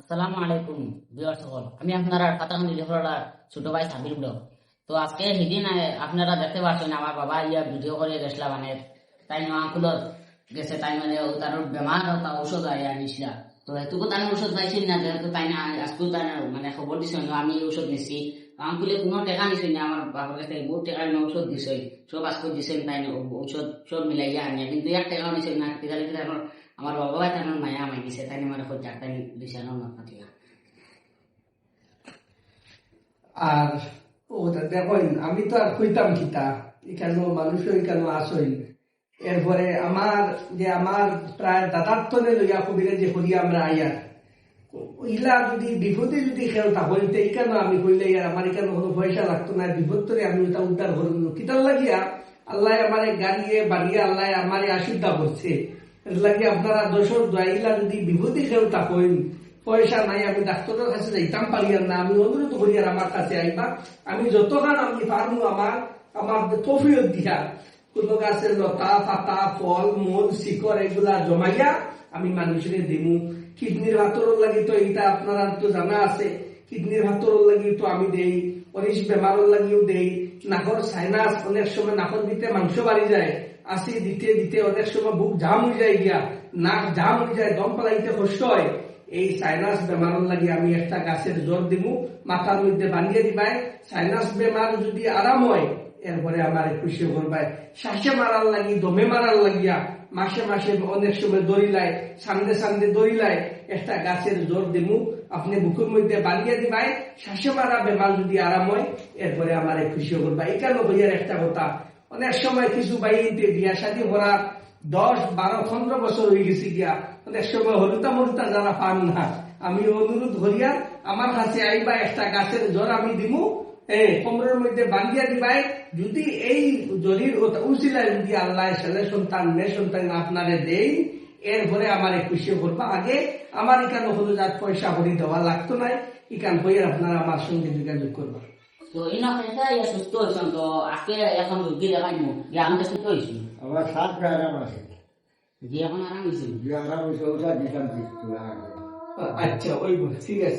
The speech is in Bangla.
আসসালামু আলাইকুম ভিউয়ার সকল, আমি আপনারা কাতাকান্দি লেফরার ছোট ভাই সাবির ব্লগ। তো আজকে সেদিন আপনারা দেখতে পাচ্ছেন আমার বাবা ইয়া ভিডিও করে গেছিলা মানে তাই আঙ্কুলত গেছে, তাই মানে তার বেমার তা ঔষধ আনিছিলা। তো এটুকু তাই ঔষধ পাইছিল না, যেহেতু তাই না আজকেও তাই মানে খবর দিছিল না আমি ঔষধ নিছি। আঙ্কুলে কোনো টেকা নিছিল না, আমার বাবার কাছে বহুত টাকা ঔষধ দিছিল, সব আজকে দিছিল তাই ঔষধ সব মিলাইয়া আনিয়া, কিন্তু এক টাকা নিছিল না। আমার বাবা ভাই তার মায়া আমায় দিছে, তাই আমার খোঁজ ডাক্তার দিছে না পাঠিয়া। আর ওটা দেখেন আমি তো আর কইতাম কিতা এখানে মানুষ এখানে আসই। এরপরে আমার প্রায় দাদাত্তনে লইয়া কবিরে যে করি আমরা আইয়ার ইলা যদি বিপদে যদি খেল তাহলে এইখানে আমি কইলে আর আমার এখানে কোনো পয়সা লাগতো না, বিপদ করে আমি ওটা উদ্ধার করব কিতার লাগিয়া আল্লাহ আমার গাড়িয়ে বাড়িয়ে আল্লাহ আমার আশীর্বাদ করছে। এর লাগে আপনারা দর্শক ইলা যদি বিপদে খেল তাহলে পয়সা নাই, আমি ডাক্তারের কাছে যাইতাম পারি আর না, আমি অনুরোধ করি আর আমার কাছে আইবা। আমি যতক্ষণ আমি পারবো আমার তফিয়ত দিয়া কোন গাছের লতা পাতা ফল মূল শিকড় এগুলা জমাইয়া আমি মানুষের দিমু। কিডনির ভাতরের লাগি তো এটা আপনারা তো জানা আছে, কিডনির ভাতরের লাগি তো আমি দেই, অরিশ বেমারের লাগিও দেই, নাকর সাইনাস অনেক সময় নাকর দিতে মাংস বাড়ি যায়, আসি দিতে দিতে অনেক সময় বুক জাম হয়ে যায়, গিয়া নাক জাম হয়ে যায়, দম পালাইতে কষ্ট হয়। এই সাইনাস বেমারের লাগি আমি একটা গাছের জ্বর দিমু, মাথার মধ্যে বানিয়ে দিবাই। সাইনাস বেমার যদি আরাম হয় এরপরে আমার খুশি করবাই। শ্বাসে মারার লাগি দমে মারার লাগিয়া মাসে মাসে অনেক সময় দড়িলায় সামনে সামনে দড়িলায় একটা গাছের জ্বর দিমু, আপনি বুকের মধ্যে বানিয়ে দিবাই। শ্বাসে মারা বেমার যদি আরাম হয় এরপরে আমার খুশি করবা। এখানে বইয়ের একটা কথা, অনেক সময় কিছু বাইতে বিয়া শাদী করার 10, 12, 15 বছর হয়ে গেছে গিয়া অনেক সময় হলুতা মলুতা যারা পান না, আমি অনুরোধ করিয়া আমার কাছে আইবা, একটা গাছের জ্বর আমি দিমু, কোমরের মধ্যে বান্ধিয়া দিবাই। যদি এই জরির উচিলায় যদি আল্লাহ ছেলে সন্তান মেয়ে সন্তান আপনারে দেই এরপরে আমার খুশি করবা। আগে আমার এখানে হলো যার পয়সা ভরি দেওয়া লাগতো নাই, এখান বইয়ের আপনারা আমার সঙ্গে যোগাযোগ করবা। তো সুস্থ হয়েছেন, তো আজকে এখন রুগী দেখাইমু যে আমি সুস্থ হয়েছি, আমার সাত আরাম আছে, যে এখন আরাম হয়েছি। যে আরাম হয়েছে ওটা দিতাম। আচ্ছা ওই ঠিক আছে।